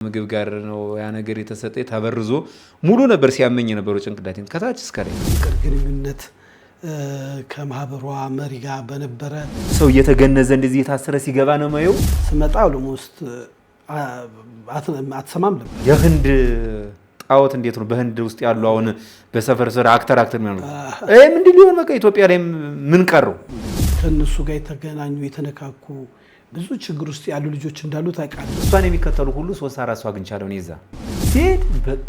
ምግብ ጋር ነው ያ ነገር የተሰጠኝ ተበርዞ ሙሉ ነበር ሲያመኝ የነበረው ጭንቅላቴን ከታች እስከ ላይ ፍቅር ግንኙነት ከማህበሯ መሪ ጋር በነበረ ሰው እየተገነዘ እንደዚህ የታሰረ ሲገባ ነው ማየው። ስመጣ ኦልሞስት አትሰማም ነበር። የህንድ ጣዖት እንዴት ነው በህንድ ውስጥ ያሉ አሁን በሰፈር ስራ አክተር የሚሆነው እም እንዲህ ሊሆን በቃ ኢትዮጵያ ላይ ምን ቀረው? ከነሱ ጋር የተገናኙ የተነካኩ ብዙ ችግር ውስጥ ያሉ ልጆች እንዳሉ ታውቃለህ። እሷን የሚከተሉ ሁሉ 3-4 ሰው አግኝቻለሁ ነው ይዛ ሲሄድ በቃ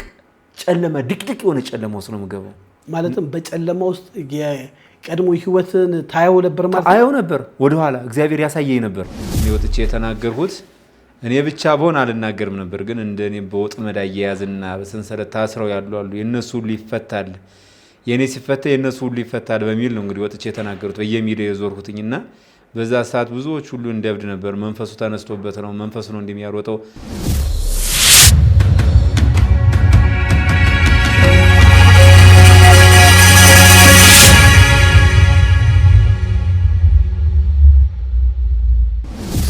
ጨለማ ድቅድቅ የሆነ ጨለማ ውስጥ ነው የምገባው። ማለትም በጨለማ ውስጥ የቀድሞ ህይወትን ታየው ነበር ማለት አየው ነበር። ወደ ኋላ እግዚአብሔር ያሳየኝ ነበር። እኔ ወጥቼ የተናገርኩት እኔ ብቻ በሆን አልናገርም ነበር፣ ግን እንደኔ በወጥመድ አያያዝና በሰንሰለት ታስረው ያሉ አሉ የነሱ ሁሉ ይፈታል፣ የኔ ሲፈታ የነሱ ሁሉ ይፈታል በሚል ነው እንግዲህ ወጥቼ የተናገርኩት በየሚዲያው የዞርኩትኝና በዛ ሰዓት ብዙዎች ሁሉ እንደብድ ነበር። መንፈሱ ተነስቶበት ነው መንፈሱ ነው እንደሚያሮጠው።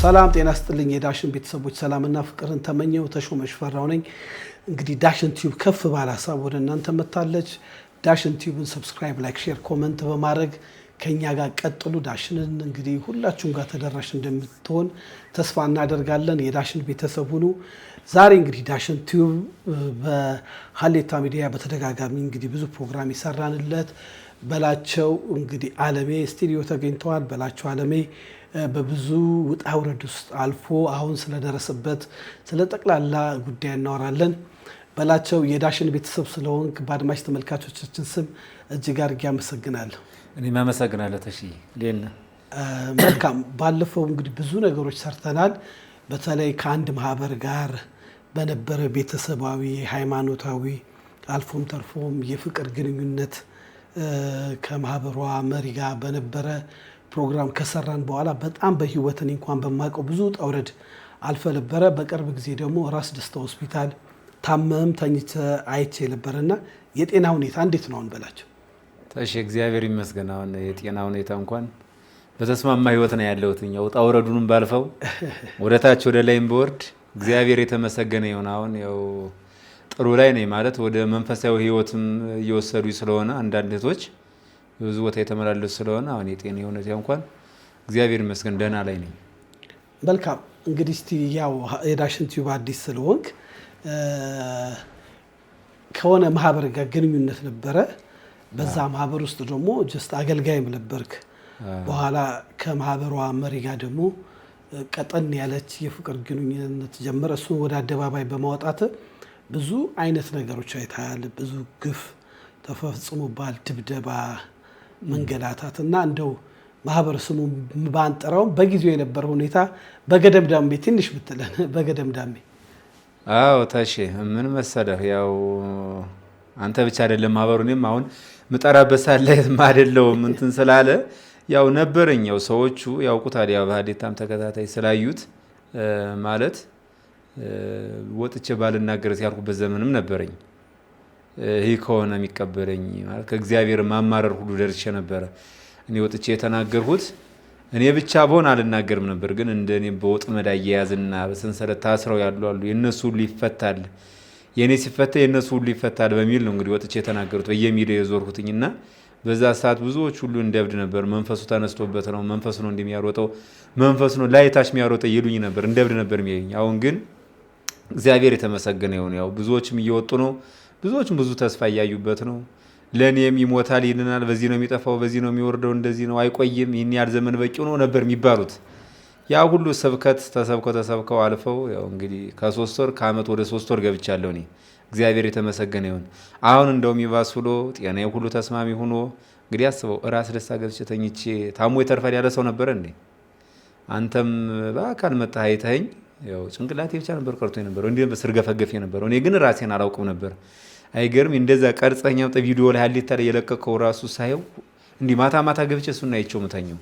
ሰላም ጤና ስጥልኝ የዳሽን ቤተሰቦች፣ ሰላምና ፍቅርን ተመኘው። ተሾመ ሽፈራው ነኝ። እንግዲህ ዳሽን ቲዩብ ከፍ ባለ ሀሳብ ወደ እናንተ መጥታለች። ዳሽን ቲዩብን ሰብስክራይብ፣ ላይክ፣ ሼር፣ ኮመንት በማድረግ ከኛ ጋር ቀጥሉ። ዳሽንን እንግዲህ ሁላችሁም ጋር ተደራሽ እንደምትሆን ተስፋ እናደርጋለን። የዳሽን ቤተሰብ ሁኑ። ዛሬ እንግዲህ ዳሽን ቲዩብ በሀሌታ ሚዲያ በተደጋጋሚ እንግዲህ ብዙ ፕሮግራም ይሰራንለት በላቸው እንግዲህ አለሜ ስቱዲዮ ተገኝተዋል። በላቸው አለሜ በብዙ ውጣ ውረድ ውስጥ አልፎ አሁን ስለደረሰበት ስለ ጠቅላላ ጉዳይ እናወራለን። በላቸው የዳሽን ቤተሰብ ስለሆንክ በአድማጭ ተመልካቾቻችን ስም እጅግ አድርጌ አመሰግናለሁ። እኔም አመሰግናለሁ ተሺ ሌና። መልካም። ባለፈው እንግዲህ ብዙ ነገሮች ሰርተናል። በተለይ ከአንድ ማህበር ጋር በነበረ ቤተሰባዊ፣ ሃይማኖታዊ አልፎም ተርፎም የፍቅር ግንኙነት ከማህበሯ መሪ ጋር በነበረ ፕሮግራም ከሰራን በኋላ በጣም በህይወት እኔ እንኳን በማውቀው ብዙ ውጣ ውረድ አልፈ ነበረ። በቅርብ ጊዜ ደግሞ ራስ ደስታ ሆስፒታል ታመም ተኝተ አይቼ ነበርና የጤና ሁኔታ እንዴት ነው አሁን? በላቸው ተሺ እግዚአብሔር ይመስገን። አሁን የጤና ሁኔታ እንኳን በተስማማ ህይወት ነው ያለሁት። ውጣ ውረዱንም ባልፈው ወደ ታች ወደ ላይም በወርድ እግዚአብሔር የተመሰገነ ይሁን። አሁን ያው ጥሩ ላይ ነኝ ማለት ወደ መንፈሳዊ ህይወትም እየወሰዱ ስለሆነ አንዳንድ እህቶች ብዙ ቦታ የተመላለሱ ስለሆነ አሁን የጤና ሁኔታ እንኳን እግዚአብሔር ይመስገን ደህና ላይ ነኝ። መልካም። እንግዲህ እስቲ ያው የዳሽን ቲዩብ አዲስ ስለሆንክ ከሆነ ማህበር ጋር ግንኙነት ነበረ። በዛ ማህበር ውስጥ ደግሞ ጀስት አገልጋይም ነበርክ። በኋላ ከማህበሯ መሪ ጋር ደግሞ ቀጠን ያለች የፍቅር ግንኙነት ጀመረ። እሱን ወደ አደባባይ በማውጣት ብዙ አይነት ነገሮች አይተሃል። ብዙ ግፍ ተፈጽሞባል፣ ድብደባ፣ መንገላታት እና እንደው ማህበረሰቡ ባንጠራውም በጊዜው የነበረ ሁኔታ በገደምዳሜ ትንሽ ብትለን በገደምዳሜ። አዎ ታሺ ምን መሰለህ ያው አንተ ብቻ አይደለም ማህበሩንም አሁን ምጠራበት ሳለ ማደለው እንትን ስላለ ያው ነበረኝ። ያው ሰዎቹ ያውቁታል። ያው በሀሌታም ተከታታይ ስላዩት ማለት ወጥቼ ባልናገር ሲያልኩበት ዘመንም ነበረኝ። ይህ ከሆነ የሚቀበለኝ ማለት ከእግዚአብሔር ማማረር ሁሉ ደርሼ ነበረ። እኔ ወጥቼ የተናገርኩት እኔ ብቻ በሆን አልናገርም ነበር፣ ግን እንደኔ በወጥመድ አያያዝና በሰንሰለት ታስረው ያሉ አሉ የነሱ ሁሉ ይፈታል፣ የኔ ሲፈታ የነሱ ሁሉ ይፈታል በሚል ነው እንግዲህ ወጥቼ የተናገርኩት በየሚዲያው የዞርኩትኝና በዛ ሰዓት ብዙዎች ሁሉ እንደብድ ነበር። መንፈሱ ተነስቶበት ነው መንፈሱ ነው እንደሚያሮጠው መንፈሱ ነው ላይታች የሚያሮጠው ይሉኝ ነበር። እንደብድ ነበር የሚያዩኝ። አሁን ግን እግዚአብሔር የተመሰገነ ይሁን። ያው ብዙዎችም እየወጡ ነው። ብዙዎችም ብዙ ተስፋ እያዩበት ነው። ለኔም ይሞታል ይልናል፣ በዚህ ነው የሚጠፋው፣ በዚህ ነው የሚወርደው፣ እንደዚህ ነው አይቆይም፣ ይህን ያህል ዘመን በቂው ነው ነበር የሚባሉት። ያ ሁሉ ስብከት ተሰብከው አልፈው ያው እንግዲህ ከ3 ወር ከአመት ወደ 3 ወር ገብቻለሁ እኔ። እግዚአብሔር የተመሰገነ ይሁን። አሁን እንደውም ይባስ ብሎ ጤናዬ ሁሉ ተስማሚ ሆኖ እንግዲህ አስበው ራስ ደስታ ገብቼ ተኝቼ ታሞ የተርፋል ያለ ሰው ነበር እንዴ? አንተም በአካል መጣህ አይተኸኝ። ያው ጭንቅላቴ ብቻ ነበር ቀርቶ ነበር እንዴ በስርገፈገፍ ነበር። እኔ ግን ራሴን አላውቅም ነበር። አይገርም እንደዛ ቀርጸኛው ቪዲዮ ላይ ሀሌታ ላይ የለቀቀው ራሱ ሳየው እንዲህ ማታ ገብቼ እሱን አይቼው መተኛው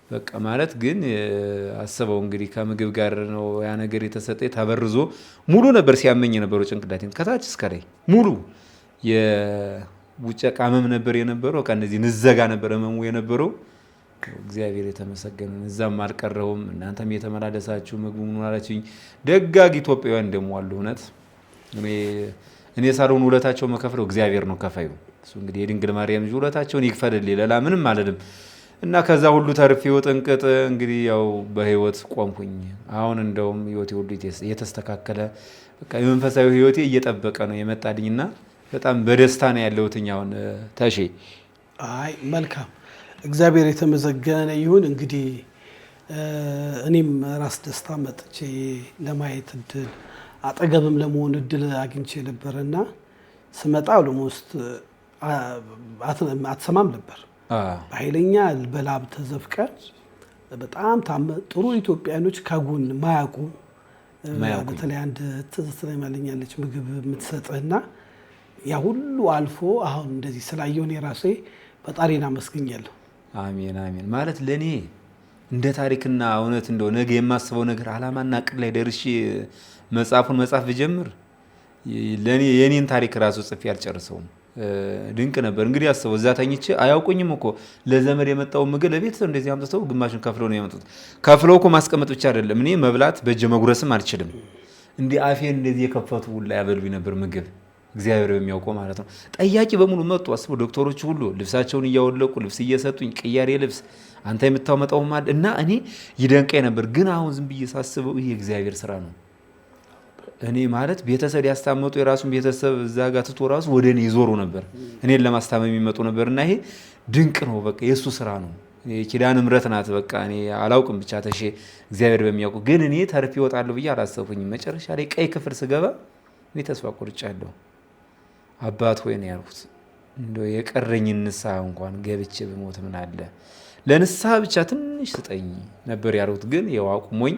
በቃ ማለት ግን አስበው እንግዲህ ከምግብ ጋር ነው ያ ነገር የተሰጠኝ ተበርዞ ሙሉ ነበር ሲያመኝ የነበረው ጭንቅላቴን ከታች እስከ ላይ ሙሉ የቡጨቃ ህመም ነበር የነበረው። በቃ እንደዚህ ንዘጋ ነበር ህመሙ የነበረው። እግዚአብሔር የተመሰገነ። እዛም አልቀረሁም። እናንተም የተመላለሳችሁ ምግቡ ምን አላችሁኝ። ደጋግ ኢትዮጵያውያን ደግሞ አሉ። እውነት እኔ ሳልሆን ውለታቸው መከፍለው እግዚአብሔር ነው ከፋዩ። እሱ እንግዲህ የድንግል ማርያም ልጅ ውለታቸውን ይክፈልልኝ፣ ሌላ ምንም አልልም። እና ከዛ ሁሉ ተርፌው ጥንቅጥ እንግዲህ ያው በህይወት ቆምኩኝ። አሁን እንደውም ህይወቴ ሁሉ የተስተካከለ በቃ የመንፈሳዊ ህይወቴ እየጠበቀ ነው የመጣልኝና በጣም በደስታ ነው ያለሁት። አሁን ተሼ አይ መልካም፣ እግዚአብሔር የተመሰገነ ይሁን። እንግዲህ እኔም ራስ ደስታ መጥቼ ለማየት እድል አጠገብም ለመሆን እድል አግኝቼ ነበርና ስመጣ ኦልሞስት አትሰማም ነበር። በኃይለኛ በላብ ተዘፍቀን በጣም ጥሩ ኢትዮጵያኖች ከጎን ማያውቁ በተለይ አንድ ትዝ ትለኛለች ምግብ የምትሰጥህና ያ ሁሉ አልፎ አሁን እንደዚህ ስላየውን የራሴ ፈጣሪን አመስግኛለሁ። አሜን አሜን። ማለት ለኔ እንደ ታሪክና እውነት እንደው ነገ የማስበው ነገር አላማና እቅድ ላይ ደርሼ መጽሐፉን መጻፍ ብጀምር ለኔ የኔን ታሪክ ራሱ ጽፌ አልጨርሰውም። ድንቅ ነበር። እንግዲህ አስበው እዛ ተኝቼ አያውቁኝም እኮ ለዘመድ የመጣው ምግብ ለቤተሰብ እንደዚህ አምጥተው ግማሹን ከፍለው ነው ያመጡት። ከፍለው እኮ ማስቀመጥ ብቻ አይደለም፣ እኔ መብላት በእጄ መጉረስም አልችልም። እንዲህ አፌን እንደዚህ የከፈቱ ሁላ ያበሉኝ ነበር ምግብ፣ እግዚአብሔር በሚያውቀው ማለት ነው። ጠያቂ በሙሉ መጡ። አስበው ዶክተሮች ሁሉ ልብሳቸውን እያወለቁ ልብስ እየሰጡኝ ቅያሬ ልብስ አንተ የምታመጣው ማለት እና እኔ ይደንቀኝ ነበር። ግን አሁን ዝም ብዬ ሳስበው ይሄ እግዚአብሔር ስራ ነው። እኔ ማለት ቤተሰብ ያስታመጡ የራሱን ቤተሰብ እዛ ጋር ትቶ ራሱ ወደ እኔ ይዞሩ ነበር፣ እኔን ለማስታመም የሚመጡ ነበር። እና ይሄ ድንቅ ነው። በቃ የእሱ ስራ ነው። ኪዳነ ምሕረት ናት። በቃ እኔ አላውቅም፣ ብቻ ተሼ እግዚአብሔር በሚያውቁ። ግን እኔ ተርፌ እወጣለሁ ብዬ አላሰብኩኝም። መጨረሻ ላይ ቀይ ክፍል ስገባ እኔ ተስፋ ቆርጫለሁ። አባት ሆይ ነው ያልኩት፣ እንደው የቀረኝ ንስሐ እንኳን ገብቼ ብሞት ምን አለ፣ ለንስሐ ብቻ ትንሽ ስጠኝ ነበር ያልኩት። ግን ያው አቁሞኝ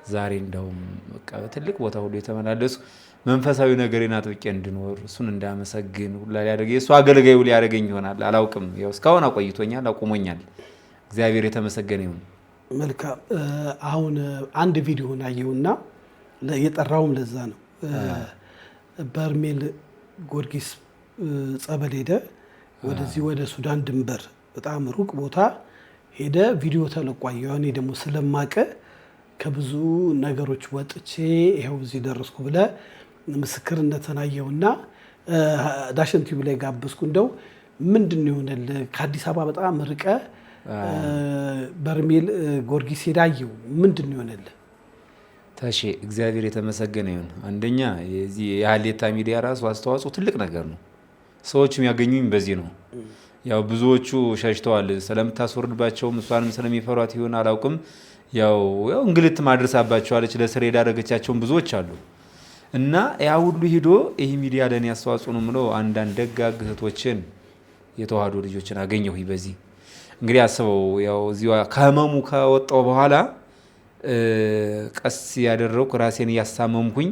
ዛሬ እንደውም በቃ በትልቅ ቦታ ሁሉ የተመላለሱ መንፈሳዊ ነገሬን አጥብቄ እንድኖር እሱን እንዳመሰግን ሁላ ሊያደርገ የእሱ አገልጋዩ ሊያደርገኝ ይሆናል አላውቅም። ያው እስካሁን አቆይቶኛል፣ አቁሞኛል። እግዚአብሔር የተመሰገነ ይሁን። መልካም። አሁን አንድ ቪዲዮን አየውና የጠራውም ለዛ ነው። በርሜል ጊዮርጊስ ጸበል ሄደ፣ ወደዚህ ወደ ሱዳን ድንበር በጣም ሩቅ ቦታ ሄደ። ቪዲዮ ተለቋየ። እኔ ደግሞ ስለማቀ ከብዙ ነገሮች ወጥቼ ይኸው እዚህ ደረስኩ ብለ ምስክርነትን አየውና ዳሽን ቲዩብ ላይ ጋበዝኩ። እንደው ምንድን ነው የሆነልህ? ከአዲስ አበባ በጣም ርቀ በርሜል ጊዮርጊስ ሄዳየው ምንድን ነው የሆነልህ? ተሼ እግዚአብሔር የተመሰገነ ይሁን። አንደኛ የዚህ የሀሌታ ሚዲያ ራሱ አስተዋጽኦ ትልቅ ነገር ነው። ሰዎችም ያገኙኝ በዚህ ነው። ያው ብዙዎቹ ሸሽተዋል፣ ስለምታስወርድባቸውም እሷንም ስለሚፈሯት ይሆን አላውቅም። ያው እንግልት ማድረሳባቸዋለች፣ ለስር የዳረገቻቸውን ብዙዎች አሉ። እና ያ ሁሉ ሂዶ ይህ ሚዲያ ለእኔ አስተዋጽኦ ነው የምለው አንዳንድ ደጋግ እህቶችን የተዋህዶ ልጆችን አገኘሁ በዚህ። እንግዲህ አስበው ያው እዚሁ ከህመሙ ከወጣው በኋላ ቀስ ያደረኩ ራሴን እያሳመምኩኝ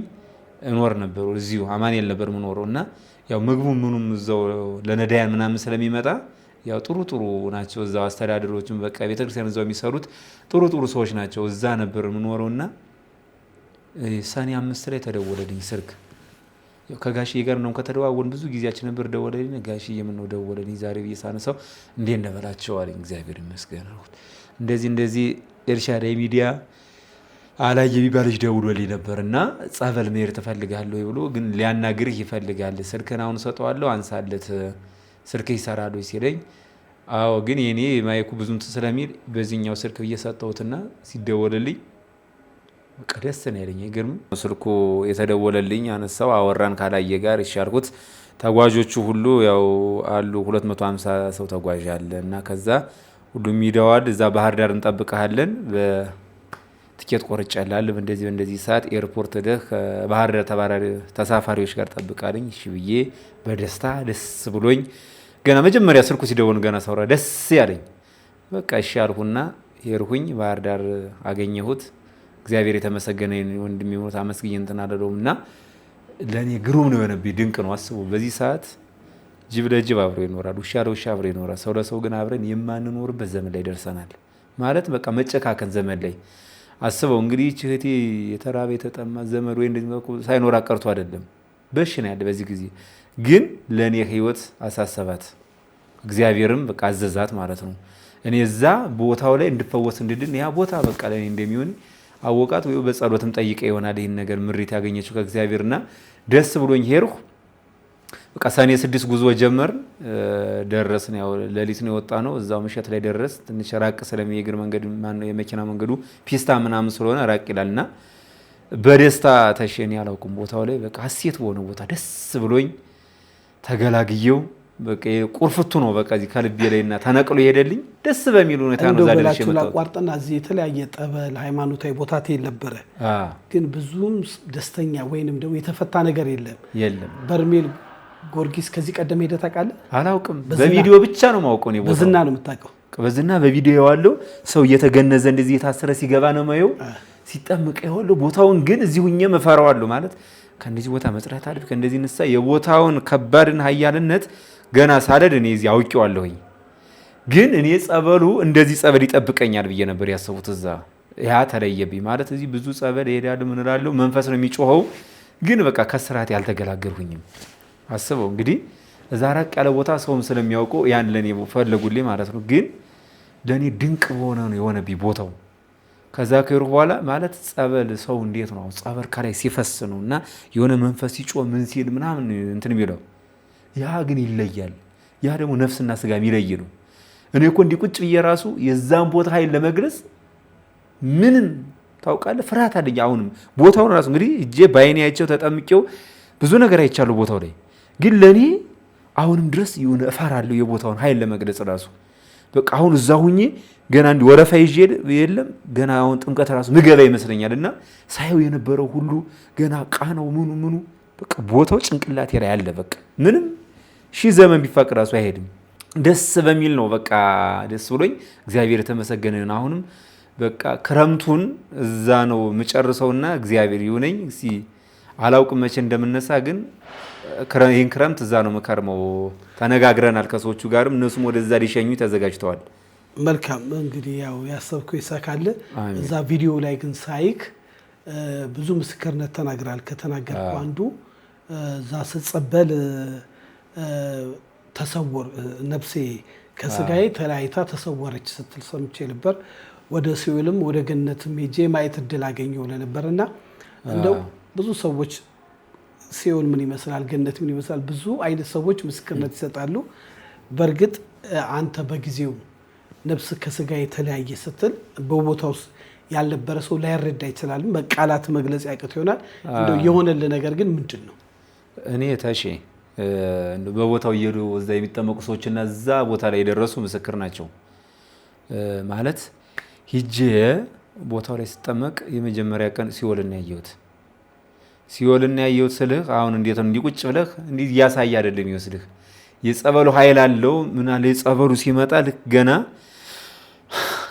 እኖር ነበር። እዚሁ አማኑኤል ነበር የምኖረው እና ያው ምግቡ ምኑም እዛው ለነዳያን ምናምን ስለሚመጣ ያው ጥሩ ናቸው እዛው አስተዳደሮችም በቃ ቤተክርስቲያን እዛው የሚሰሩት ጥሩ ሰዎች ናቸው። እዛ ነበር የምኖረውና ሰኔ 5 ላይ ተደወለልኝ ስልክ። ያው ከጋሽዬ ጋር ነው ከተደዋወልን ብዙ ጊዜያችን ነበር። ደወለልኝ። ጋሽዬ ምን ነው ደወለልኝ ዛሬ ብዬ ሳነሳው እንዴት እንደበላቸው አለኝ። እግዚአብሔር ይመስገን አልኩት። እንደዚህ ኤልሻዳይ ሚዲያ አላይ የሚባል ልጅ ደውሎልኝ ነበርና ጸበል መሄድ ትፈልጋለህ ብሎ ግን ሊያናግርህ ይፈልጋል። ስልክህን አሁን ሰጠዋለሁ አንሳለት፣ ስልክህ ይሰራል ሲለኝ አዎ ግን የኔ ማይኩ ብዙም ስለሚል በዚህኛው ስልክ እየሰጠሁትና ሲደወልልኝ በቃ ደስ ነው ያለኝ። ይገርም ስልኩ የተደወለልኝ አነሳው፣ አወራን ካላየ ጋር ይሻልኩት። ተጓዦቹ ሁሉ ያው አሉ 250 ሰው ተጓዥ አለ እና ከዛ ሁሉም ይደዋል። እዛ ባህር ዳር እንጠብቀሃለን በትኬት ቆርጫለሁ በእንደዚህ ሰዓት ኤርፖርት ደህ ከባህር ዳር ተሳፋሪዎች ጋር ጠብቃለኝ። እሺ ብዬ በደስታ ደስ ብሎኝ ገና መጀመሪያ ስልኩ ሲደወል ገና ሳውራ ደስ ያለኝ በቃ እሺ አልኩና ሄድኩኝ። ባህር ዳር አገኘሁት። እግዚአብሔር የተመሰገነ ወንድሜ ሞት አመስግኝ እንትን አለለውምና ለኔ ግሩም ነው የሆነብኝ። ድንቅ ነው። አስቡ በዚህ ሰዓት ጅብ ለጅብ አብሮ ይኖራል፣ ውሻ ለውሻ አብሮ ይኖራል። ሰው ለሰው ግን አብረን የማንኖርበት ዘመን ላይ ደርሰናል። ማለት በቃ መጨካከን ዘመን ላይ አስበው እንግዲህ እህቴ የተራበ የተጠማ ዘመድ ወይ እንደዚህ ሳይኖር ቀርቶ አይደለም በሽ ነው ያለ። በዚህ ጊዜ ግን ለኔ ህይወት አሳሰባት፣ እግዚአብሔርም በቃ አዘዛት ማለት ነው። እኔ እዛ ቦታው ላይ እንድፈወስ እንድድን ያ ቦታ በቃ ለኔ እንደሚሆን አወቃት። ወይ በጸሎትም ጠይቀ ይሆናል ይሄን ነገር ምሪት ያገኘችው ከእግዚአብሔርና ደስ ብሎኝ ሄድኩ። በቃ ሰኔ 6 ጉዞ ጀመርን። ደረስን። ያው ሌሊት ነው የወጣ ነው። እዛው ምሽት ላይ ደረስ። ትንሽ ራቅ ስለሚየግር መንገድ ማን ነው የመኪና መንገዱ ፒስታ ምናምን ስለሆነ ራቅ ይላልና በደስታ ተሸኔ ያላውቁም ቦታው ላይ በቃ ሐሴት በሆነ ቦታ ደስ ብሎኝ ተገላግየው በቃ ቁርፍቱ ነው በቃ እዚህ ከልቤ ላይና ተነቅሎ ይሄደልኝ ደስ በሚል ሁኔታ ነው ዛሬ ደርሼ መጣሁ። ላቋርጥና እዚህ የተለያየ ጠበል ሃይማኖታዊ ቦታ ተነበረ ግን ብዙም ደስተኛ ወይንም ደግሞ የተፈታ ነገር የለም። በርሜል ጊዮርጊስ ከዚህ ቀደም ሄደህ ታውቃለህ? አላውቅም። በቪዲዮ ብቻ ነው ማውቀው ነው። በዝና ነው የምታውቀው? በዝና በቪዲዮ ያለው ሰው እየተገነዘ እንደዚህ የታሰረ ሲገባ ነው ማየው ሲጠምቅ ያለው ቦታውን ግን እዚህ ሁኜ መፈራዋለሁ ማለት ከእንደዚህ ቦታ መጥራት አለብኝ ከእንደዚህ ንሳ የቦታውን ከባድን ኃያልነት ገና ሳለድ እኔ እዚህ አውቄዋለሁኝ። ግን እኔ ጸበሉ እንደዚህ ጸበል ይጠብቀኛል ብዬ ነበር ያሰቡት። እዛ ያ ተለየብኝ ማለት እዚህ ብዙ ጸበል እሄዳለሁ ምን እላለሁ መንፈስ ነው የሚጮኸው ግን በቃ ከስራት ያልተገላገልሁኝም። አስበው እንግዲህ እዛ ራቅ ያለ ቦታ ሰውም ስለሚያውቀው ያን ለኔ ፈለጉልኝ ማለት ነው። ግን ለኔ ድንቅ በሆነ ነው የሆነብኝ ቦታው። ከዛ ከሩ በኋላ ማለት ጸበል ሰው እንዴት ነው ጸበል ከላይ ሲፈስ ነውና የሆነ መንፈስ ሲጮህ ምን ሲል ምናምን እንትን የሚለው ያ ግን ይለያል። ያ ደግሞ ነፍስና ስጋ የሚለይ ነው። እኔ እኮ እንዲህ ቁጭ ብዬ ራሱ የዛን ቦታ ኃይል ለመግለጽ ምንም ታውቃለህ ፍርሃት አለኝ። አሁንም ቦታውን ራሱ እንግዲህ እጄ ባይኔ አይቼው ተጠምቄው ብዙ ነገር አይቻለሁ ቦታው ላይ ግን ለኔ አሁንም ድረስ የሆነ እፈራለሁ የቦታውን ኃይል ለመግለጽ ራሱ በቃ አሁን እዛ ሁኜ ገና እንዲ ወረፋ ይዤ የለም ገና አሁን ጥምቀት ራሱ ምገባ ይመስለኛልና ሳይው የነበረው ሁሉ ገና ቃናው ምኑ በቃ ቦታው ጭንቅላቴ ላይ ያለ በቃ ምንም ሺህ ዘመን ቢፋቅ ራሱ አይሄድም። ደስ በሚል ነው በቃ ደስ ብሎኝ እግዚአብሔር የተመሰገነ ነው። አሁንም በቃ ክረምቱን እዛ ነው የምጨርሰውና እግዚአብሔር ይሁነኝ። እስኪ አላውቅም መቼ እንደምነሳ ግን ይህን ክረምት እዛ ነው የምከርመው። ተነጋግረናል ከሰዎቹ ጋርም እነሱም ወደዛ ሊሸኙ ተዘጋጅተዋል። መልካም እንግዲህ ያው ያሰብከው ይሳካል። እዛ ቪዲዮ ላይ ግን ሳይክ ብዙ ምስክርነት ተናግራል። ከተናገርከው አንዱ እዛ ስትጸበል ተሰወር ነፍሴ ከስጋዬ ተለያይታ ተሰወረች ስትል ሰምቼ ነበር። ወደ ሲኦልም ወደ ገነትም ሄጄ ማየት እድል አገኘሁ ነበርና እንደው ብዙ ሰዎች ሲኦል ምን ይመስላል ገነት ምን ይመስላል ብዙ አይነት ሰዎች ምስክርነት ይሰጣሉ። በእርግጥ አንተ በጊዜው ነፍስ ከስጋ የተለያየ ስትል በቦታው ያልነበረ ሰው ላይረዳ ይችላል። በቃላት መግለጽ ያቅት ይሆናል። እንደው የሆነልህ ነገር ግን ምንድን ነው? እኔ ታሺ በቦታው እየሄዱ እዛ የሚጠመቁ ሰዎችና እዛ ቦታ ላይ የደረሱ ምስክር ናቸው። ማለት ሂጄ ቦታው ላይ ስጠመቅ የመጀመሪያ ቀን ሲኦልን ያየሁት ሲኦልን ያየሁት ስልህ አሁን እንዴት ነው እንዲቁጭ ብለህ እንዲህ ያሳይ አይደለም ይወስድህ የጸበሉ ኃይል አለው ምን አለ የጸበሉ ሲመጣ ልክ ገና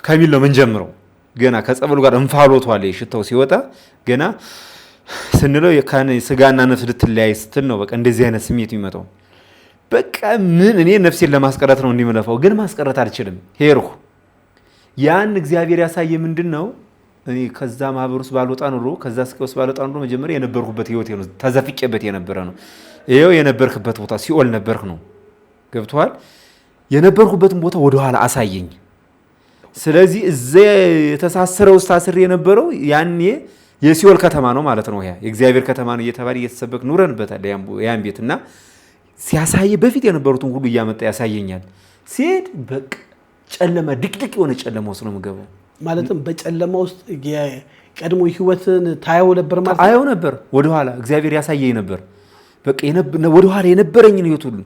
ከሚል ነው ምን ጀምረው ገና ከጸበሉ ጋር እንፋሎቱ አለ ሽታው ሲወጣ ገና ስንለው የካነ ስጋና ነፍስ ልትለያይ ስትል ነው በቃ እንደዚህ አይነት ስሜት የሚመጣው። በቃ ምን እኔ ነፍሴን ለማስቀረት ነው እንዲመለፈው ግን ማስቀረት አልችልም። ሄርኩ ያን እግዚአብሔር ያሳየ ምንድነው እኔ ከዛ ማህበር ውስጥ ባልወጣ ኑሮ ከዛ ስቃይ ውስጥ ባልወጣ ኑሮ መጀመሪያ የነበርኩበት ህይወት ነው ተዘፍቄበት የነበረ ነው። ይሄው የነበርክበት ቦታ ሲኦል ነበርክ ነው ገብቷል። የነበርኩበትን ቦታ ወደ ኋላ አሳየኝ። ስለዚህ እዛ የተሳሰረው ታስሬ የነበረው ያኔ የሲኦል ከተማ ነው ማለት ነው። ያ የእግዚአብሔር ከተማ ነው እየተባለ እየተሰበክ ኑረንበታል ያን ቤትና ሲያሳየ በፊት የነበሩትን ሁሉ እያመጣ ያሳየኛል። ሲሄድ በቃ ጨለማ ድቅድቅ የሆነ ጨለማ ውስጥ ነው የምገባው። ማለትም በጨለማ ውስጥ የቀድሞ ህይወትን ታየው ነበር ማለት ነው። አየው ነበር ወደ ኋላ እግዚአብሔር ያሳየኝ ነበር። በቃ ወደ ኋላ የነበረኝን ህይወት ሁሉ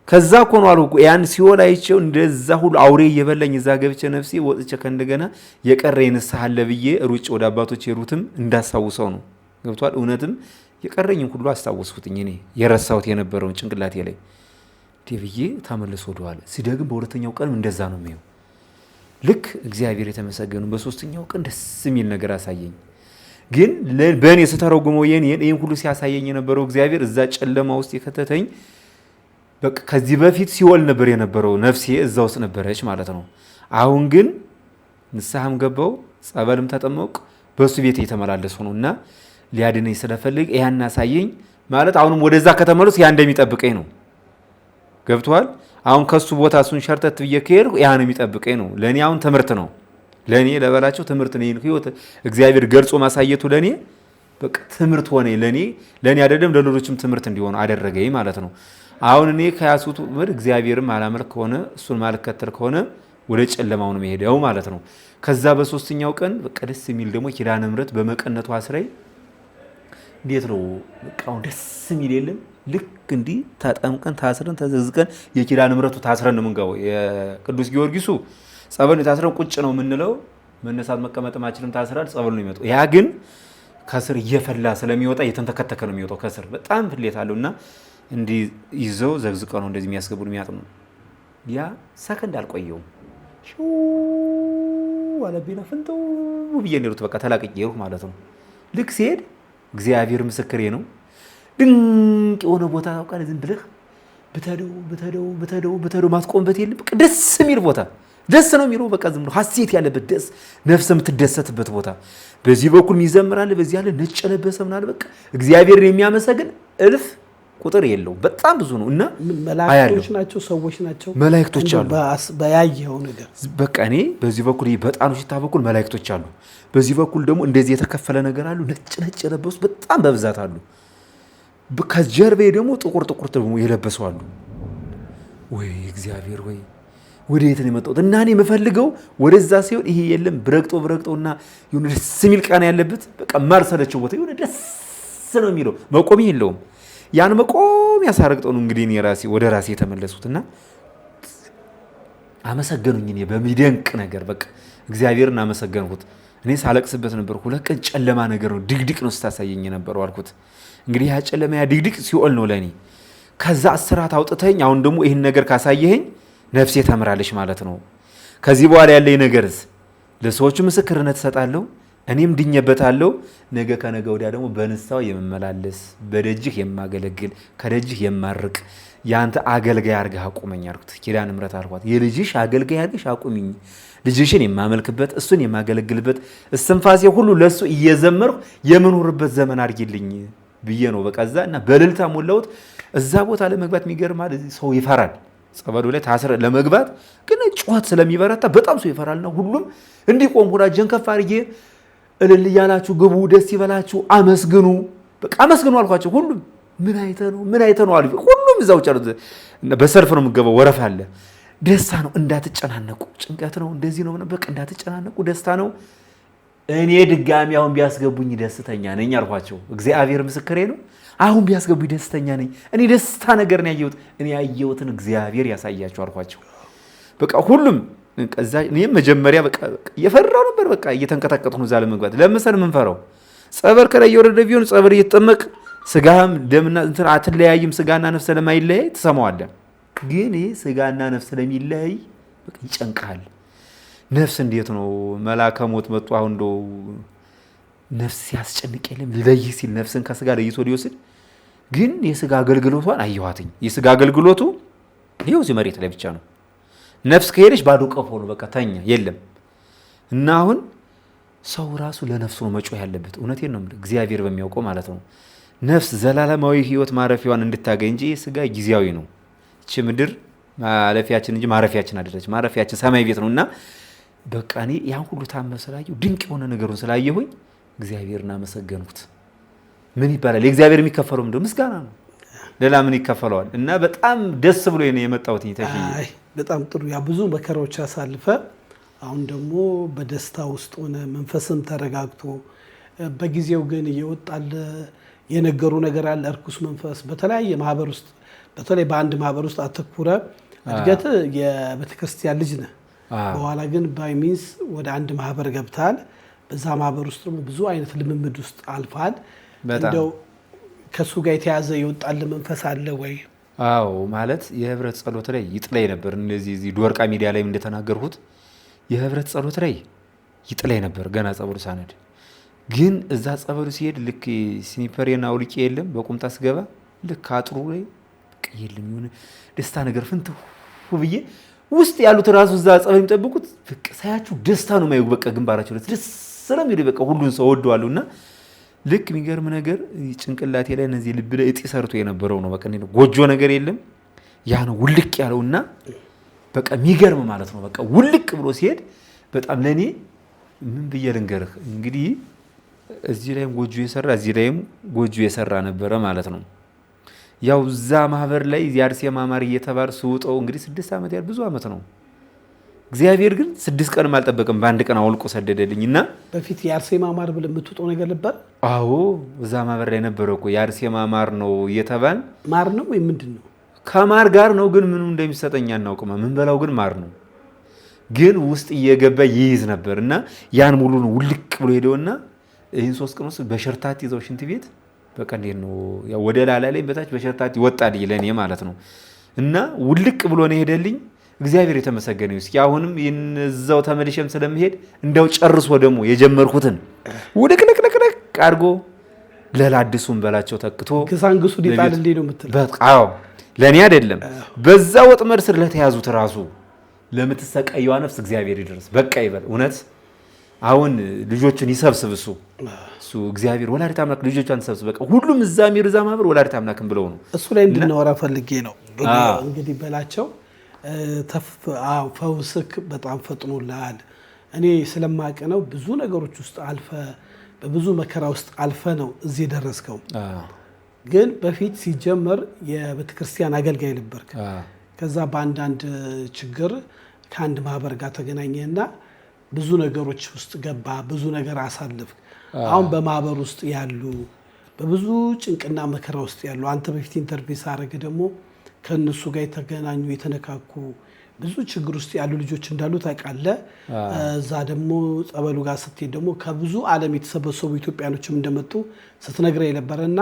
ከዛ እኮ ነው አልኩ ያን ሲኦል አይቼው እንደዛ ሁሉ አውሬ እየበላኝ እዛ ገብቼ ነፍሴ ወጥቼ ከእንደገና የቀረኝ ንስሐ አለ ብዬ ሩጭ ወደ አባቶች የሩትም እንዳሳውሰው ነው ገብቷል። እውነትም የቀረኝን ሁሉ አስታወስኩትኝ እኔ የረሳሁት የነበረውን ጭንቅላቴ ላይ ብዬ ተመልሶ ወደ ኋላ ሲደግም በሁለተኛው ቀንም እንደዛ ነው የሚው ልክ እግዚአብሔር የተመሰገኑ በሶስተኛው ቀን ደስ የሚል ነገር አሳየኝ። ግን በእኔ ስተረጉመው ይሄን ሁሉ ሲያሳየኝ የነበረው እግዚአብሔር እዛ ጨለማ ውስጥ የከተተኝ በቃ ከዚህ በፊት ሲኦል ነበር የነበረው ነፍሴ እዛ ውስጥ ነበረች ማለት ነው። አሁን ግን ንስሐም ገባው ጸበልም ተጠመቁ በሱ ቤት እየተመላለስኩ ነውና ሊያድነኝ ስለፈልግ ያን አሳየኝ ማለት አሁንም ወደዛ ከተመለስ ያ እንደሚጠብቀኝ ነው ገብቷል። አሁን ከሱ ቦታ እሱን ሸርተት ብዬ ከሄድኩ ያ ነው የሚጠብቀኝ ነው። ለእኔ አሁን ትምህርት ነው። ለእኔ ለበላቸው ትምህርት ነው። ህይወት እግዚአብሔር ገልጾ ማሳየቱ ለእኔ በቃ ትምህርት ሆነ። ለእኔ አይደለም ለሌሎችም ትምህርት እንዲሆኑ አደረገኝ ማለት ነው። አሁን እኔ ከያሱት እግዚአብሔርም አላመልክ ከሆነ እሱን ማልከተል ከሆነ ወደ ጨለማው ነው የሄደው ማለት ነው። ከዛ በሶስተኛው ቀን በቃ ደስ የሚል ደግሞ ኪዳነ ምሕረት በመቀነቱ አስራይ እንዴት ነው በቃ ደስ የሚል የለም። ልክ እንዲህ ተጠምቀን ታስረን ተዘዝቀን የኪዳነ ምሕረቱ ታስረን ነው የምንገባው። የቅዱስ ጊዮርጊሱ ጸበል ታስረን ቁጭ ነው የምንለው። መነሳት መቀመጥማችንም ታስራል። ጸበል ነው የሚመጣው። ያ ግን ከስር እየፈላ ስለሚወጣ እየተንተከተከ ነው የሚወጣው። ከስር በጣም ፍሌት አለውና እንዲህ ይዘው ዘግዝቀው ነው እንደዚህ የሚያስገቡን የሚያጥኑ። ያ ሰከንድ አልቆየውም። አለብኝና ፍንተው ብዬ እንደሩት በቃ ተላቅቄ ይሩህ ማለት ነው። ልክ ሲሄድ እግዚአብሔር ምስክሬ ነው ድንቅ የሆነ ቦታ ታውቃለህ። ዝም ብለህ ብትሄደው ማትቆምበት የለም። በቃ ደስ የሚል ቦታ ደስ ነው የሚለው። በቃ ዝም ብሎ ሐሴት ያለበት ደስ ነፍስ የምትደሰትበት ቦታ። በዚህ በኩል ይዘምራል፣ በዚህ ያለ ነጭ ለበሰ ምናለ በቃ እግዚአብሔርን የሚያመሰግን እልፍ ቁጥር የለውም። በጣም ብዙ ነው እና መላእክቶች ናቸው ሰዎች ናቸው መላእክቶች አሉ። በያየው ነገር በቃ እኔ በዚህ በኩል በጣኑ ሽታ በኩል መላእክቶች አሉ። በዚህ በኩል ደግሞ እንደዚህ የተከፈለ ነገር አሉ። ነጭ የለበሱ በጣም በብዛት አሉ። ከጀርባዬ ደግሞ ጥቁር ደግሞ የለበሱ አሉ። ወይ እግዚአብሔር ወይ ወደ የት ነው የመጣሁት? እና እኔ የምፈልገው ወደዛ ሲሆን ይሄ የለም ብረግጦና የሆነ ደስ የሚል ቃና ያለበት በቃ ማርሰለቸው ቦታ የሆነ ደስ ነው የሚለው መቆም የለውም። ያን መቆም ያሳረግጠው ነው እንግዲህ እኔ ወደ ራሴ የተመለሱትና አመሰገኑኝ። እኔ በሚደንቅ ነገር በቃ እግዚአብሔርን አመሰገንኩት። እኔ ሳለቅስበት ነበር። 2 ቀን ጨለማ ነገር ነው ድቅድቅ ነው ስታሳየኝ ነበር አልኩት። እንግዲህ ያ ጨለማ ያ ድቅድቅ ሲኦል ነው ለኔ። ከዛ እስራት አውጥተኝ አሁን ደግሞ ይሄን ነገር ካሳየኸኝ ነፍሴ ተምራለች ማለት ነው። ከዚህ በኋላ ያለኝ ነገርስ ለሰዎቹ ምስክርነት እሰጣለሁ፣ እኔም ድኜበታለሁ። ነገ ከነገ ወዲያ ደግሞ በንስሐው የምመላለስ በደጅህ የማገለግል ከደጅህ የማርቅ ያንተ አገልጋይ አድርገህ አቁመኝ አልኩት። ኪዳነ ምሕረት አልኳት የልጅሽ አገልጋይ አድርገሽ አቁሚኝ፣ ልጅሽን የማመልክበት እሱን የማገለግልበት እስትንፋሴ ሁሉ ለሱ እየዘመርኩ የምኖርበት ዘመን አድርጊልኝ ብዬ ነው በቃ እዛ እና በእልልታ ሞላሁት። እዛ ቦታ ለመግባት የሚገርማል ሰው ይፈራል። ጸበሉ ላይ ታስረ ለመግባት ግን ጩኸት ስለሚበረታ በጣም ሰው ይፈራልና ሁሉም እንዲቆም ሁላ ጀንከፍ አድርጌ እልል እያላችሁ ግቡ፣ ደስ ይበላችሁ፣ አመስግኑ፣ በቃ አመስግኑ አልኳቸው። ሁሉም ምን አይተ ነው አሉ። ሁሉም እዛው ጨርዘ በሰልፍ ነው የምገባው። ወረፋ አለ። ደስታ ነው እንዳትጨናነቁ፣ ጭንቀት ነው እንደዚህ ነው በቃ እንዳትጨናነቁ፣ ደስታ ነው። እኔ ድጋሚ አሁን ቢያስገቡኝ ደስተኛ ነኝ አልኳቸው። እግዚአብሔር ምስክሬ ነው። አሁን ቢያስገቡኝ ደስተኛ ነኝ። እኔ ደስታ ነገር ነው ያየሁት። እኔ ያየሁትን እግዚአብሔር ያሳያቸው አልኳቸው። በቃ ሁሉም ከዛ እኔም መጀመሪያ በቃ እየፈራው ነበር። በቃ እየተንቀጠቀጥኩ ነው እዛ ለመግባት። ለምሰል ምን ፈራው? ጸበል ከላይ የወረደ ቢሆን ጸበል እየተጠመቅ ስጋም ደምና እንትን አትለያይም። ስጋና ነፍስ ስለማይለያይ ትሰማዋለህ። ግን ይሄ ስጋና ነፍስ ስለሚለያይ በቃ ይጨንቃል። ነፍስ እንዴት ነው መልአከ ሞት መጥቶ አሁን እንደው ነፍስ ሲያስጨንቅ የለም ልለይ ሲል ነፍስን ከስጋ ለይቶ ሊወስድ። ግን የስጋ አገልግሎቷን አየኋትኝ። የስጋ አገልግሎቱ ይኸው እዚህ መሬት ላይ ብቻ ነው። ነፍስ ከሄደች ባዶ ቀፎ ነው በቃ ተኛ የለም። እና አሁን ሰው ራሱ ለነፍሱ ነው መጮህ ያለበት። እውነቴን ነው እግዚአብሔር በሚያውቀው ማለት ነው። ነፍስ ዘላለማዊ ሕይወት ማረፊያዋን እንድታገኝ እንጂ ስጋ ጊዜያዊ ነው። እቺ ምድር ማለፊያችን እንጂ ማረፊያችን አይደለች። ማረፊያችን ሰማይ ቤት ነውና በቃ እኔ ያን ሁሉ ታምር ስላየሁ ድንቅ የሆነ ነገሩን ስላየሁኝ እግዚአብሔርን አመሰገንኩት። ምን ይባላል? የእግዚአብሔር የሚከፈለው ምንድነው? ምስጋና ነው። ሌላ ምን ይከፈለዋል? እና በጣም ደስ ብሎ ነው የመጣሁት። አይ በጣም ጥሩ። ያ ብዙ መከራዎች አሳልፈ አሁን ደግሞ በደስታ ውስጥ ሆነ መንፈስም ተረጋግቶ በጊዜው ግን እየወጣል የነገሩ ነገር አለ። እርኩስ መንፈስ በተለያየ ማህበር ውስጥ በተለይ በአንድ ማህበር ውስጥ አተኩረ እድገት የቤተክርስቲያን ልጅ ነህ። በኋላ ግን ባይሚንስ ወደ አንድ ማህበር ገብታል። በዛ ማህበር ውስጥ ደግሞ ብዙ አይነት ልምምድ ውስጥ አልፋል። እንደው ከሱ ጋር የተያዘ የወጣል መንፈስ አለ ወይ? አዎ ማለት የህብረት ጸሎት ላይ ይጥለይ ነበር። እንደዚህ እዚህ ዶርቃ ሚዲያ ላይ እንደተናገርኩት የህብረት ጸሎት ላይ ይጥለይ ነበር ገና ጸበሉ ሳነድ። ግን እዛ ጸበሉ ሲሄድ ልክ ሲኒፐሬና አውልቄ የለም በቁምጣ ስገባ ልክ አጥሩ ላይ የለም የሆነ ደስታ ነገር ፍንትው ብዬ ውስጥ ያሉት ራሱ እዛ ጸበል የሚጠብቁት በቃ ሳያችሁ ደስታ ነው የማይው በቃ ግንባራቸው ደስ ስለሚሉ በቃ ሁሉን ሰው ወደዋሉና ልክ የሚገርም ነገር ጭንቅላቴ ላይ እነዚህ ልብ ላይ እጢ ሰርቶ የነበረው ነው። በቃ ጎጆ ነገር የለም ያ ነው ውልቅ ያለውና በቃ የሚገርም ማለት ነው። በቃ ውልቅ ብሎ ሲሄድ በጣም ለኔ ምን ብዬ ልንገርህ እንግዲህ እዚህ ላይም ጎጆ የሰራ እዚህ ላይም ጎጆ የሰራ ነበረ ማለት ነው። ያው እዛ ማህበር ላይ የአርሴማ ማር እየተባለ ስውጠው እንግዲህ 6 ዓመት ያህል ብዙ ዓመት ነው። እግዚአብሔር ግን 6 ቀንም አልጠበቅም፣ በአንድ ቀን አውልቆ ሰደደልኝና በፊት የአርሴማ ማር ብለህ የምትውጠው ነገር ነበር? አዎ እዛ ማህበር ላይ ነበረ እኮ የአርሴማ ማር ነው እየተባለ። ማር ነው ወይ ምንድን ነው? ከማር ጋር ነው ግን ምኑ እንደሚሰጠኝ አናውቅም። ምን በላው ግን ማር ነው። ግን ውስጥ እየገባ ይይዝ ነበር እና ያን ሙሉ ነው ውልቅ ብሎ ሄደውና ይህን 3 ቀን ውስጥ በሸርታት ይዘው ሽንት ቤት በቃ እንዴት ነው ያው ወደ ላላ ላይ በታች በሸርታት ይወጣል ይለኔ ማለት ነው። እና ውልቅ ብሎ ነው ሄደልኝ። እግዚአብሔር የተመሰገነ ይሁን። እስኪ አሁንም እዛው ተመልሼም ስለምሄድ እንደው ጨርሶ ደግሞ የጀመርኩትን ውልቅልቅልቅ አድርጎ ለላድሱም በላቸው ተክቶ ግሳንግሱ ዲጣል እንዴ ነው የምትለው? በቃው ለኔ አይደለም በዛ ወጥመድ ስር ለተያዙት ራሱ ለምትሰቃየዋ ነፍስ እግዚአብሔር ይድረስ። በቃ ይበል እውነት። አሁን ልጆቹን ይሰብስብ እሱ እግዚአብሔር ወላዲተ አምላክ ልጆቿን ይሰብስብ። በቃ ሁሉም እዛ ሚርዛ ማህበር ወላዲተ አምላክን ብለው ነው። እሱ ላይ እንድናወራ ፈልጌ ነው እንግዲህ በላቸው። ፈውስክ በጣም ፈጥኖልሃል። እኔ ስለማቅ ነው ብዙ ነገሮች ውስጥ አልፈ በብዙ መከራ ውስጥ አልፈ ነው እዚህ የደረስከው። ግን በፊት ሲጀመር የቤተክርስቲያን አገልጋይ ነበርክ። ከዛ በአንዳንድ ችግር ከአንድ ማህበር ጋር ተገናኘና ብዙ ነገሮች ውስጥ ገባ፣ ብዙ ነገር አሳልፍ። አሁን በማህበር ውስጥ ያሉ በብዙ ጭንቅና መከራ ውስጥ ያሉ አንተ በፊት ኢንተርቪው ሳደርግ ደግሞ ከነሱ ጋር የተገናኙ የተነካኩ ብዙ ችግር ውስጥ ያሉ ልጆች እንዳሉ ታውቃለህ። እዛ ደግሞ ጸበሉ ጋር ስትሄድ ደግሞ ከብዙ ዓለም የተሰበሰቡ ኢትዮጵያኖችም እንደመጡ ስትነግረኝ የነበረና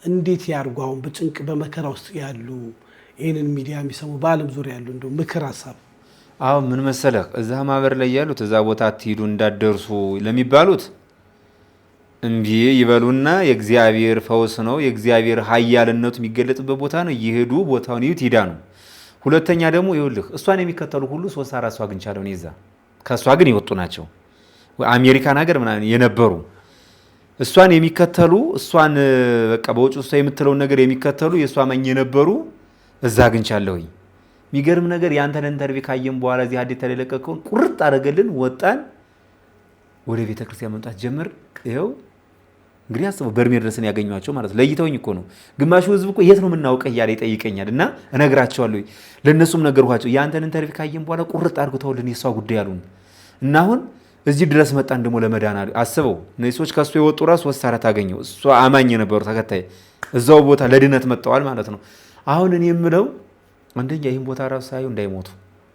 እንዴት ያርጉ አሁን በጭንቅ በመከራ ውስጥ ያሉ ይህንን ሚዲያ የሚሰሙ በዓለም ዙሪያ ያሉ እንደው ምክር ሀሳብ። አሁን ምን መሰለህ እዛ ማህበር ላይ ያሉት እዛ ቦታ አትሂዱ እንዳትደርሱ ለሚባሉት እምቢ ይበሉና የእግዚአብሔር ፈውስ ነው የእግዚአብሔር ኃያልነቱ የሚገለጥበት ቦታ ነው። እየሄዱ ቦታውን ይዩት ይዳ ነው። ሁለተኛ ደግሞ ይኸውልህ እሷን የሚከተሉ ሁሉ 3-4 ሰው አግኝቻለሁ እኔ እዛ። ከእሷ ግን የወጡ ናቸው አሜሪካን ሀገር ምናምን የነበሩ እሷን የሚከተሉ እሷን በቃ በውጭ ውስጥ የምትለውን ነገር የሚከተሉ የእሷ ማኝ የነበሩ እዛ አግኝቻለሁኝ። የሚገርም ነገር ያንተን ኢንተርቪው ካየን በኋላ እዚህ አዲስ ተለቀቀውን ቁርጥ አደረገልን። ወጣን ወደ ቤተክርስቲያን መምጣት ጀመር። ይኸው እንግዲህ አስበው በርሜል ድረስን ያገኟቸው ማለት ለይተውኝ እኮ ነው። ግማሹ ህዝብ እኮ የት ነው የምናውቀው እያለ ይጠይቀኛል። እና እነግራቸዋለሁ ለእነሱም ነገርኳቸው። ያንተን ኢንተርቪው ካየን በኋላ ቁርጥ አድርገውልን የእሷ ጉዳይ አሉን እና አሁን እዚህ ድረስ መጣን ደግሞ ለመዳን አሉ። አስበው እነዚህ ሰዎች ከሱ የወጡ ራሱ 3-4 አገኘው። እሷ አማኝ የነበሩ ተከታይ እዛው ቦታ ለድነት መጥተዋል ማለት ነው። አሁን እኔ የምለው አንደኛ ይህን ቦታ ራሱ ሳይሆን እንዳይሞቱ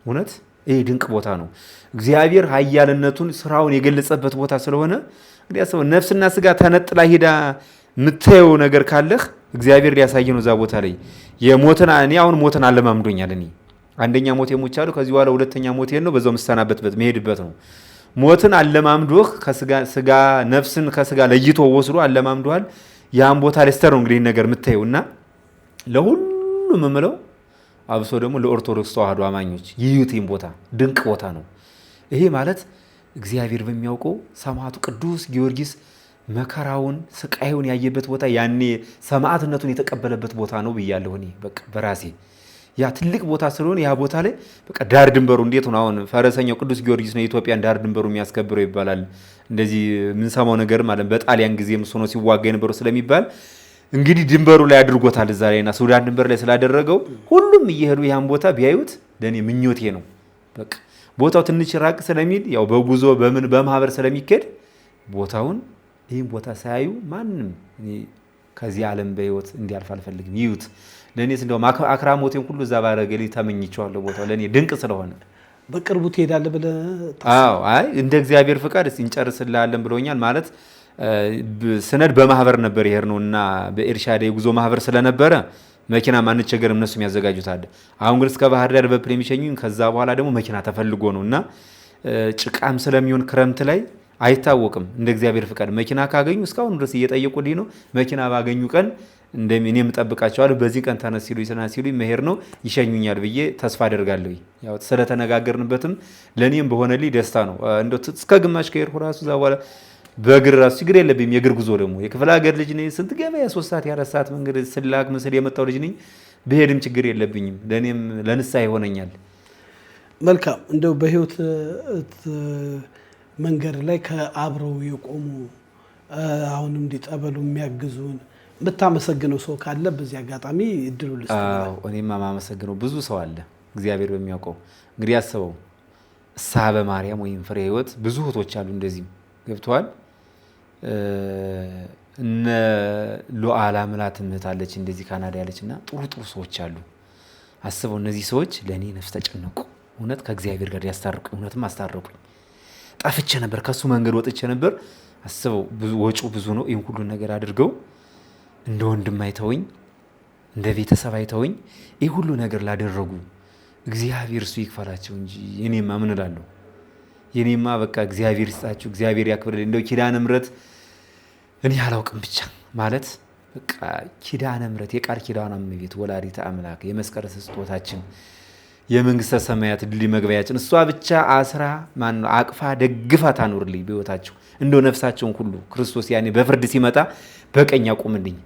እውነት ይህ ድንቅ ቦታ ነው። እግዚአብሔር ኃያልነቱን ስራውን የገለጸበት ቦታ ስለሆነ እንግዲህ አስበው ነፍስና ስጋ ተነጥላ ሄዳ የምታየው ነገር ካለህ እግዚአብሔር ሊያሳይ ነው እዛ ቦታ ላይ የሞትን እኔ አሁን ሞትን አለማምዶኛል። እኔ አንደኛ ሞት የሞቻለሁ ከዚህ በኋላ ሁለተኛ ሞት ነው በዛው መሰናበትበት መሄድበት ነው። ሞትን አለማምዶህ ከስጋ ነፍስን ከስጋ ለይቶ ወስዶ አለማምዶሃል። ያን ቦታ ለስተር ነው እንግዲህ ነገር የምታየውና ለሁሉም የምለው አብሶ ደግሞ ለኦርቶዶክስ ተዋህዶ አማኞች ይዩትም ቦታ ድንቅ ቦታ ነው። ይሄ ማለት እግዚአብሔር በሚያውቀው ሰማዕቱ ቅዱስ ጊዮርጊስ መከራውን ስቃዩን ያየበት ቦታ ያኔ ሰማዕትነቱን የተቀበለበት ቦታ ነው ብያለሁ እኔ በቃ በራሴ ያ ትልቅ ቦታ ስለሆነ ያ ቦታ ላይ በቃ ዳር ድንበሩ እንዴት ነው አሁን ፈረሰኛው ቅዱስ ጊዮርጊስ ነው ኢትዮጵያን ዳር ድንበሩ የሚያስከብረው ይባላል። እንደዚህ ምን ሰማው ነገር ማለት በጣሊያን ጊዜም ሆኖ ሲዋጋ የነበረው ስለሚባል እንግዲህ ድንበሩ ላይ አድርጎታል እዛ ላይና ሱዳን ድንበር ላይ ስላደረገው ሁሉም እየሄዱ ያን ቦታ ቢያዩት ለኔ ምኞቴ ነው። በቃ ቦታው ትንሽ ራቅ ስለሚል ያው በጉዞ በምን በማህበር ስለሚከድ ቦታውን ይህን ቦታ ሳያዩ ማንም ከዚህ ዓለም በህይወት እንዲያልፍ አልፈልግም። ይዩት ለኔስ እንደው አክራሞቴን ሁሉ እዛ ባረገልኝ ተመኝቼዋለሁ። ቦታው ለኔ ድንቅ ስለሆነ በቅርቡ ትሄዳለህ ብለህ? አዎ አይ እንደ እግዚአብሔር ፍቃድ እንጨርስልሃለን ብሎኛል። ማለት ስነድ በማህበር ነበር ይሄርነውና በኤርሻዴ ጉዞ ማህበር ስለነበረ መኪና ማንቸገርም እነሱም ያዘጋጁታል። አሁን ግን እስከ ባህር ዳር በፕሌን የሚሸኙኝ ከዛ በኋላ ደግሞ መኪና ተፈልጎ ነውና ጭቃም ስለሚሆን ክረምት ላይ አይታወቅም። እንደ እግዚአብሔር ፍቃድ መኪና ካገኙ እስካሁን ድረስ እየጠየቁልኝ ነው። መኪና ባገኙ ቀን እኔም እጠብቃቸዋለሁ። በዚህ ቀን ተነስ ሲሉኝ መሄድ ነው ይሸኙኛል ብዬ ተስፋ አደርጋለሁ። ያው ስለተነጋገርንበትም ለኔም በሆነልኝ ደስታ ነው። እንደው እስከ ግማሽ ከሄድኩ ራሱ እዛ በኋላ በእግር ራሱ ችግር የለብኝም። የእግር ጉዞ ደግሞ የክፍለ ሀገር ልጅ ነኝ። ስንት ገበያ 3 ሰዓት 4 ሰዓት መንገድ ስላክ ምስል የመጣው ልጅ ነኝ። ብሄድም ችግር የለብኝም። ለእኔም ለንስሐ ይሆነኛል። መልካም። እንደው በህይወት መንገድ ላይ ከአብረው የቆሙ አሁንም እንዲጠበሉ የሚያግዙን የምታመሰግነው ሰው ካለ በዚህ አጋጣሚ እድሉ ልስጥ። እኔማ የማመሰግነው ብዙ ሰው አለ እግዚአብሔር በሚያውቀው። እንግዲህ አስበው እሳበ በማርያም ወይም ፍሬ ህይወት ብዙ እህቶች አሉ እንደዚህም ገብተዋል። እነ ሉዓላ ምላት እህት አለች እንደዚህ ካናዳ ያለች እና ጥሩ ሰዎች አሉ። አስበው እነዚህ ሰዎች ለእኔ ነፍስ ተጨነቁ። እውነት ከእግዚአብሔር ጋር ያስታርቁኝ። እውነትም አስታረቁኝ። ጠፍቼ ነበር፣ ከሱ መንገድ ወጥቼ ነበር። አስበው ወጪው ብዙ ነው። ይህን ሁሉ ነገር አድርገው እንደ ወንድም አይተውኝ፣ እንደ ቤተሰብ አይተውኝ ይህ ሁሉ ነገር ላደረጉ እግዚአብሔር እሱ ይክፈላቸው እንጂ የኔማ ምን እላለሁ? የኔማ በቃ እግዚአብሔር ይስጣችሁ፣ እግዚአብሔር ያክብርልኝ። እንደው ኪዳነ ምሕረት እኔ አላውቅም ብቻ ማለት በቃ ኪዳነ ምሕረት የቃል ኪዳኗ እመቤት ወላዲተ አምላክ የመስቀል ስጦታችን የመንግስተ ሰማያት ድልድይ መግቢያችን እሷ ብቻ አስራ አቅፋ ደግፋ ታኑርልኝ በሕይወታቸው። እንደው ነፍሳቸውን ሁሉ ክርስቶስ ያኔ በፍርድ ሲመጣ በቀኝ አቁምልኝ።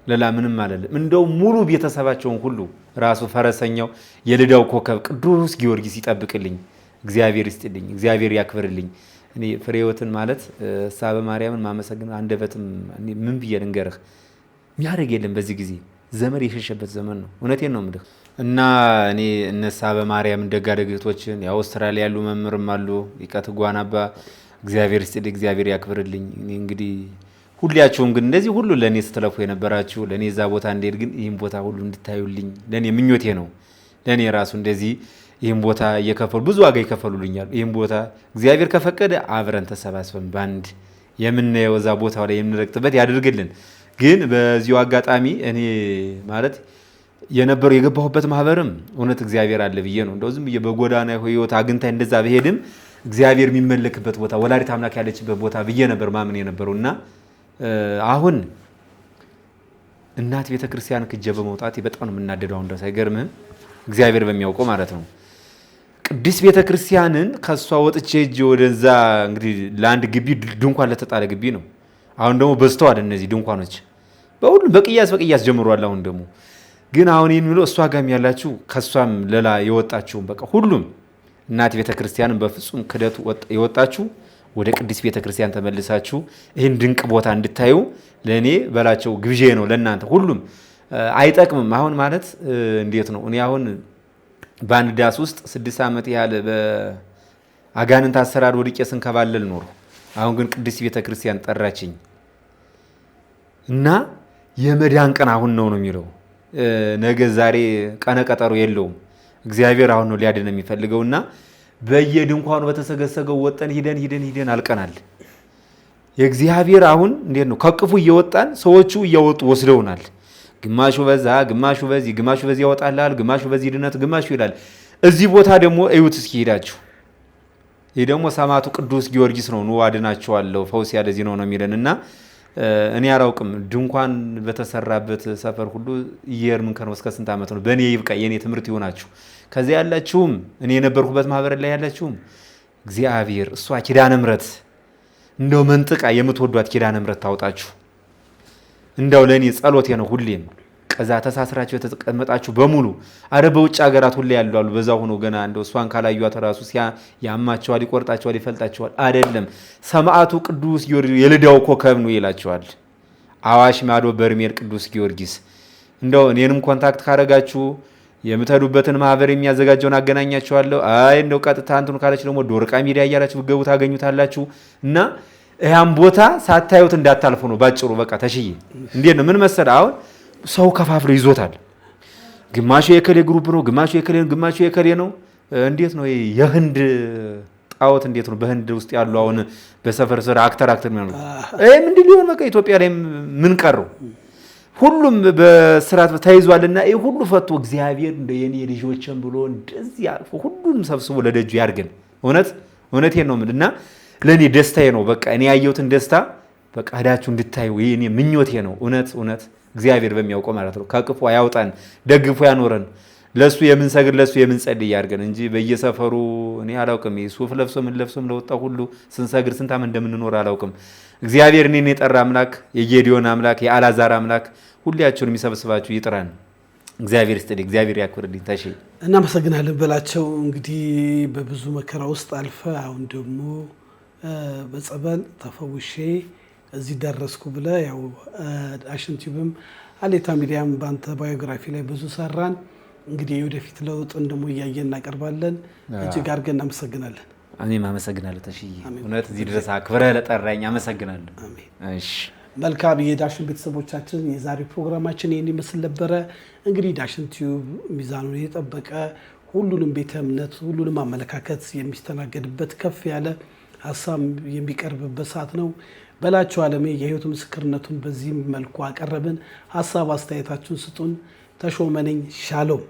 ሌላ ምንም አይደለም። እንደው ሙሉ ቤተሰባቸውን ሁሉ ራሱ ፈረሰኛው የልዳው ኮከብ ቅዱስ ጊዮርጊስ ይጠብቅልኝ። እግዚአብሔር ይስጥልኝ፣ እግዚአብሔር ያክብርልኝ። እኔ ፍሬ ህይወትን ማለት እሳበ ማርያምን ማመሰግን አንደበትም ምን ብዬ ልንገርህ? የሚያደርግ የለም። በዚህ ጊዜ ዘመድ የሸሸበት ዘመን ነው። እውነቴን ነው የምልህ። እና እኔ እነ እሳበ ማርያም ደጋደግ እህቶችን የአውስትራሊያ ያሉ መምህርም አሉ ሊቀት ጓናባ እግዚአብሔር ይስጥልኝ፣ እግዚአብሔር ያክብርልኝ። እኔ እንግዲህ ሁላችሁም ግን እንደዚህ ሁሉ ለእኔ ስትለፉ የነበራችሁ ለእኔ እዛ ቦታ እንድሄድ ግን ይህን ቦታ ሁሉ እንድታዩልኝ ለእኔ ምኞቴ ነው። ለእኔ ራሱ እንደዚህ ይህን ቦታ እየከፈሉ ብዙ ዋጋ ይከፈሉልኛል። ይህን ቦታ እግዚአብሔር ከፈቀደ አብረን ተሰባስበን ባንድ የምናየው እዛ ቦታው ላይ የምንረግጥበት ያድርግልን። ግን በዚሁ አጋጣሚ እኔ ማለት የነበረው የገባሁበት ማህበርም እውነት እግዚአብሔር አለ ብዬ ነው። እንደው ዝም ብዬ በጎዳና ህይወት አግኝታኝ እንደዛ ብሄድም እግዚአብሔር የሚመለክበት ቦታ ወላዲተ አምላክ ያለችበት ቦታ ብዬ ነበር ማምን የነበረው እና አሁን እናት ቤተክርስቲያን ክጀ በመውጣት በጣም ነው የምናደደው። አሁን ድረስ አይገርምህም? እግዚአብሔር በሚያውቀው ማለት ነው። ቅድስት ቤተክርስቲያንን ከሷ ወጥቼ እጅ ወደዛ እንግዲህ ለአንድ ግቢ ድንኳን ለተጣለ ግቢ ነው። አሁን ደግሞ በዝተዋል እነዚህ ድንኳኖች በሁሉም በቅያስ ጀምሯል። አሁን ደግሞ ግን አሁን ይህን ብሎ እሷ ጋም ያላችሁ ከሷም ሌላ የወጣችሁም በቃ ሁሉም እናት ቤተክርስቲያንን በፍጹም ክደቱ የወጣችሁ ወደ ቅድስት ቤተክርስቲያን ተመልሳችሁ ይህን ድንቅ ቦታ እንድታዩ ለእኔ በላቸው ግብዤ ነው። ለእናንተ ሁሉም አይጠቅምም። አሁን ማለት እንዴት ነው? እኔ አሁን በአንድ ዳስ ውስጥ 6 ዓመት ያህል በአጋንንት አሰራር ወድቄ ስንከባለል ኖሩ። አሁን ግን ቅድስት ቤተክርስቲያን ጠራችኝ እና የመዳን ቀን አሁን ነው የሚለው። ነገ ዛሬ ቀነ ቀጠሮ የለውም። እግዚአብሔር አሁን ነው ሊያድን የሚፈልገውና በየድንኳኑ በተሰገሰገው ወጠን ሂደን አልቀናል። የእግዚአብሔር አሁን እንዴት ነው? ከቅፉ እየወጣን ሰዎቹ እያወጡ ወስደውናል። ግማሹ በዛ፣ ግማሹ በዚህ ያወጣላል፣ ግማሹ በዚህ ድነት፣ ግማሹ ይላል። እዚህ ቦታ ደግሞ እዩት እስኪ ሄዳችሁ። ይህ ደግሞ ሰማዕቱ ቅዱስ ጊዮርጊስ ነው። ኑ አድናችኋለሁ፣ ፈውስ ያለዚህ ነው የሚለን እና እኔ አላውቅም ድንኳን በተሰራበት ሰፈር ሁሉ እየሄድን ከነው እስከ ስንት ዓመት ነው? በእኔ ይብቃ፣ የእኔ ትምህርት ይሆናችሁ። ከዚያ ያላችሁም እኔ የነበርኩበት ማህበር ላይ ያላችሁም እግዚአብሔር እሷ ኪዳነ ምሕረት እንደው መንጥቃ የምትወዷት ኪዳነ ምሕረት ታውጣችሁ። እንደው ለእኔ ጸሎቴ ነው ሁሌም። ከዛ ተሳስራችሁ የተቀመጣችሁ በሙሉ አረ በውጭ ሀገራት ሁሌ ያሉ በዛ ሆኖ ገና እንደው እሷን ካላዩት ራሱ ያማቸዋል፣ ይቆርጣቸዋል፣ ይፈልጣቸዋል። አይደለም ሰማዕቱ ቅዱስ ጊዮርጊስ የልዳው ኮከብ ነው ይላቸዋል። አዋሽ ማዶ በርሜል ቅዱስ ጊዮርጊስ። እንደው እኔንም ኮንታክት ካረጋችሁ የምትሄዱበትን ማህበር የሚያዘጋጀውን አገናኛችኋለሁ። አይ እንደው ቀጥታ እንትኑ ካለች ደግሞ ዶርቃ ሚዲያ እያላችሁ ብትገቡ ታገኙታላችሁ። እና ያን ቦታ ሳታዩት እንዳታልፉ ነው ባጭሩ። በቃ ተሽዬ እንዴት ነው ምን መሰለህ አሁን ሰው ከፋፍሎ ይዞታል። ግማሹ የከሌ ግሩፕ ነው፣ ግማሹ የከሌ ነው። እንዴት ነው የህንድ ጣዖት እንዴት ነው በህንድ ውስጥ ያሉ አሁን በሰፈር ስራ አክተር ነው ምንድን ሊሆን በቃ ኢትዮጵያ ላይ ምን ቀረው? ሁሉም በስርዓት ተይዟልና ይህ ሁሉ ፈቶ እግዚአብሔር እንደ የኔ ልጆችን ብሎ እንደዚህ አልፎ ሁሉንም ሰብስቦ ለደጁ ያርገን። እውነቴን ነው እና ለእኔ ደስታዬ ነው። በቃ እኔ ያየሁትን ደስታ በቃ ሄዳችሁ እንድታዩ የኔ ምኞቴ ነው። እውነት እግዚአብሔር በሚያውቀው ማለት ነው። ከክፉ ያውጣን፣ ደግፎ ያኖረን፣ ለሱ የምንሰግድ ለሱ የምንጸልይ ያርገን እንጂ በየሰፈሩ እኔ አላውቅም። ሱፍ ለብሶ ምን ለብሶም ለወጣ ሁሉ ስንሰግድ ስንት ዓመት እንደምንኖር አላውቅም። እግዚአብሔር እኔን የጠራ አምላክ የጌዲዮን አምላክ የአልዓዛር አምላክ ሁላችሁንም የሚሰብስባችሁ ይጥራን። እግዚአብሔር ይስጥልኝ፣ እግዚአብሔር ያክብርልኝ። ታሺ እናመሰግናለን በላቸው። እንግዲህ በብዙ መከራ ውስጥ አልፈ አሁን ደግሞ በጸበል ተፈውሼ እዚህ ደረስኩ ብለ ያው ዳሽን ቲዩብም አሌታ ሚዲያም በአንተ ባዮግራፊ ላይ ብዙ ሰራን። እንግዲህ የወደፊት ለውጥን ደግሞ እያየን እናቀርባለን። እጅግ አድርገን እናመሰግናለን። እኔም አመሰግናለሁ ታሺ፣ እውነት እዚህ ድረስ አክብረህ ለጠራኝ አመሰግናለሁ። እሺ መልካም የዳሽን ቤተሰቦቻችን የዛሬው ፕሮግራማችን ይህን ይመስል ነበረ። እንግዲህ ዳሽን ቲዩብ ሚዛኑን የጠበቀ ሁሉንም ቤተ እምነት ሁሉንም አመለካከት የሚስተናገድበት ከፍ ያለ ሀሳብ የሚቀርብበት ሰዓት ነው። በላቸው አለሜ የህይወት ምስክርነቱን በዚህ መልኩ አቀረብን። ሀሳብ አስተያየታችሁን ስጡን። ተሾመ ነኝ። ሻሎም